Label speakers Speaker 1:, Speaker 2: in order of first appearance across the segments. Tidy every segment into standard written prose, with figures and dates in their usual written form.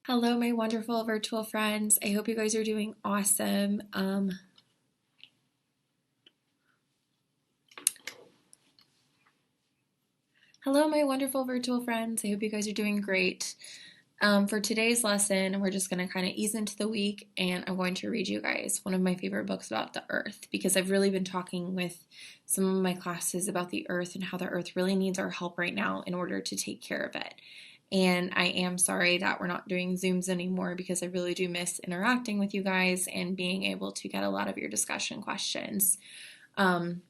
Speaker 1: Hello, my wonderful virtual friends. I hope you guys are doing awesome. Hello, my wonderful virtual friends. I hope you guys are doing great. For today's lesson, we're just going to kind of ease into the week, and I'm going to read you guys one of my favorite books about the earth because I've really been talking with some of my classes about the earth and how the earth really needs our help right now in order to take care of it. And I am sorry that we're not doing Zooms anymore because I really do miss interacting with you guys and being able to get a lot of your discussion questions. So I'm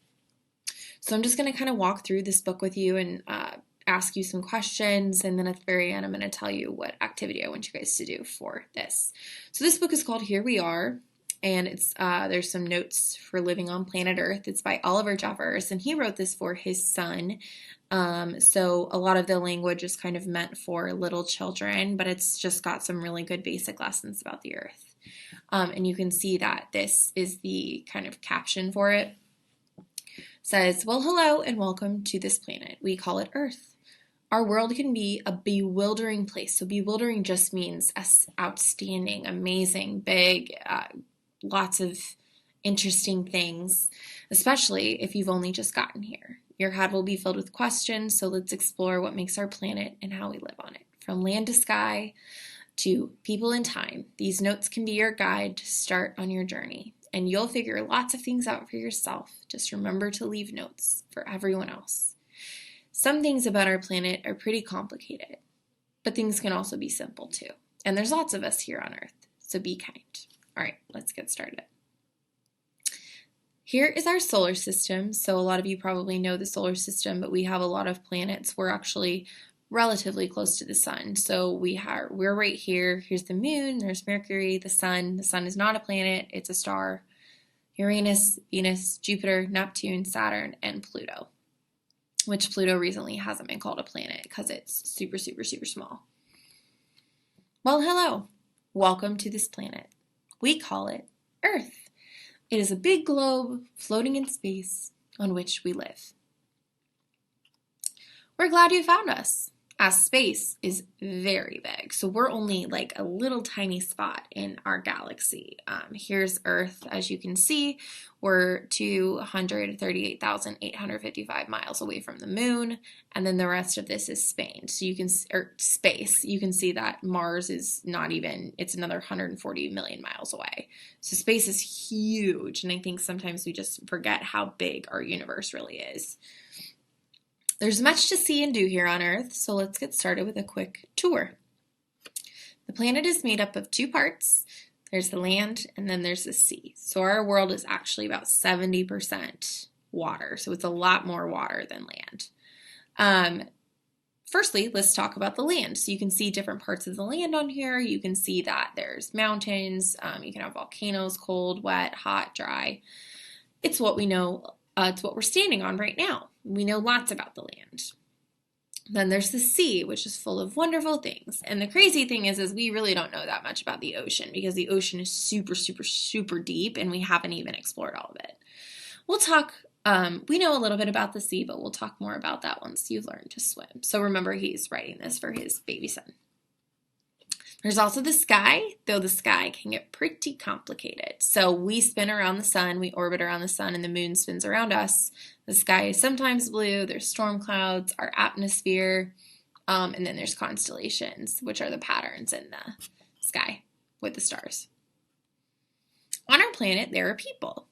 Speaker 1: just going to kind of walk through this book with you and ask you some questions. And then at the very end, I'm going to tell you what activity I want you guys to do for this. So this book is called Here We Are. And there's some notes for living on planet Earth. It's by Oliver Jeffers, and he wrote this for his son. So a lot of the language is kind of meant for little children, but it's just got some really good basic lessons about the Earth. And you can see that this is the kind of caption for it. It says, well, hello and welcome to this planet. We call it Earth. Our world can be a bewildering place. So bewildering just means outstanding, amazing, big, lots of interesting things, especially if you've only just gotten here. Your head will be filled with questions, so let's explore what makes our planet and how we live on it. From land to sky to people in time, these notes can be your guide to start on your journey, and you'll figure lots of things out for yourself. Just remember to leave notes for everyone else. Some things about our planet are pretty complicated, but things can also be simple too. And there's lots of us here on Earth, so be kind. All right, let's get started. Here is our solar system. So a lot of you probably know the solar system, but we have a lot of planets. We're actually relatively close to the sun. So we're right here. Here's the moon, there's Mercury, the sun. The sun is not a planet, it's a star. Uranus, Venus, Jupiter, Neptune, Saturn, and Pluto, which Pluto recently hasn't been called a planet because it's super, super, super small. Well, hello. Welcome to this planet. We call it Earth. It is a big globe floating in space on which we live. We're glad you found us, as space is very big. So we're only like a little tiny spot in our galaxy. Here's Earth. As you can see, we're 238,855 miles away from the moon, and then the rest of this is space. You can see that Mars is not even, it's another 140 million miles away. So space is huge, and I think sometimes we just forget how big our universe really is. There's much to see and do here on Earth, so let's get started with a quick tour. The planet is made up of two parts. There's the land and then there's the sea. So our world is actually about 70% water, so it's a lot more water than land. Firstly, let's talk about the land. So you can see different parts of the land on here. You can see that there's mountains. You can have volcanoes, cold, wet, hot, dry. It's what we know. It's what we're standing on right now. We know lots about the land. Then there's the sea, which is full of wonderful things. And the crazy thing is we really don't know that much about the ocean because the ocean is super, super, super deep and we haven't even explored all of it. We know a little bit about the sea, but we'll talk more about that once you've learned to swim. So remember, he's writing this for his baby son. There's also the sky, though the sky can get pretty complicated. So we spin around the sun, we orbit around the sun, and the moon spins around us. The sky is sometimes blue, there's storm clouds, our atmosphere, and then there's constellations, which are the patterns in the sky with the stars. On our planet, there are people.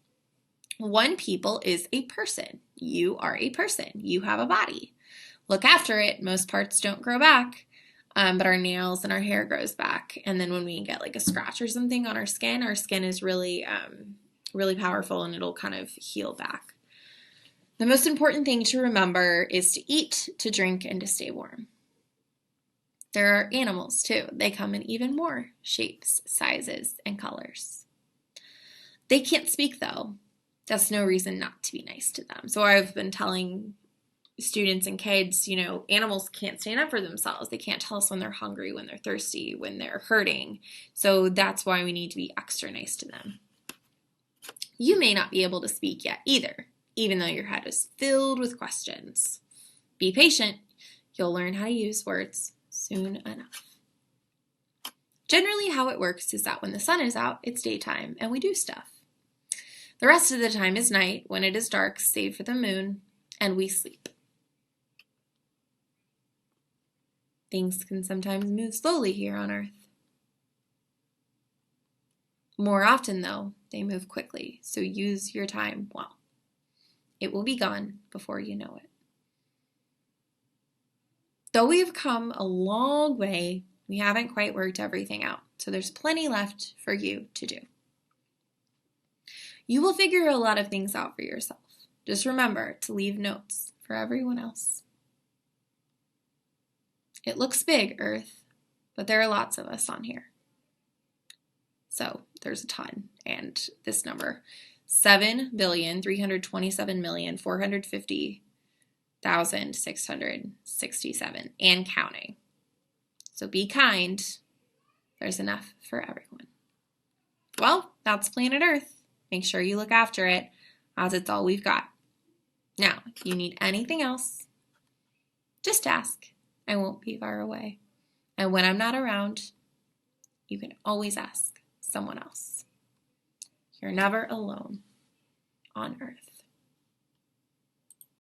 Speaker 1: One people is a person. You are a person. You have a body. Look after it. Most parts don't grow back. But our nails and our hair grows back. And then when we get like a scratch or something on our skin is really, really powerful and it'll kind of heal back. The most important thing to remember is to eat, to drink, and to stay warm. There are animals too. They come in even more shapes, sizes, and colors. They can't speak though. That's no reason not to be nice to them. So I've been telling students and kids, animals can't stand up for themselves. They can't tell us when they're hungry, when they're thirsty, when they're hurting. So that's why we need to be extra nice to them. You may not be able to speak yet either, even though your head is filled with questions. Be patient. You'll learn how to use words soon enough. Generally, how it works is that when the sun is out, it's daytime and we do stuff. The rest of the time is night when it is dark, save for the moon, and we sleep. Things can sometimes move slowly here on Earth. More often, though, they move quickly, so use your time well. It will be gone before you know it. Though we have come a long way, we haven't quite worked everything out, so there's plenty left for you to do. You will figure a lot of things out for yourself. Just remember to leave notes for everyone else. It looks big, Earth, but there are lots of us on here. So there's a ton, and this number, 7,327,450,667 and counting. So be kind. There's enough for everyone. Well, that's planet Earth. Make sure you look after it, as it's all we've got. Now, if you need anything else, just ask. I won't be far away. And when I'm not around, you can always ask someone else. You're never alone on Earth.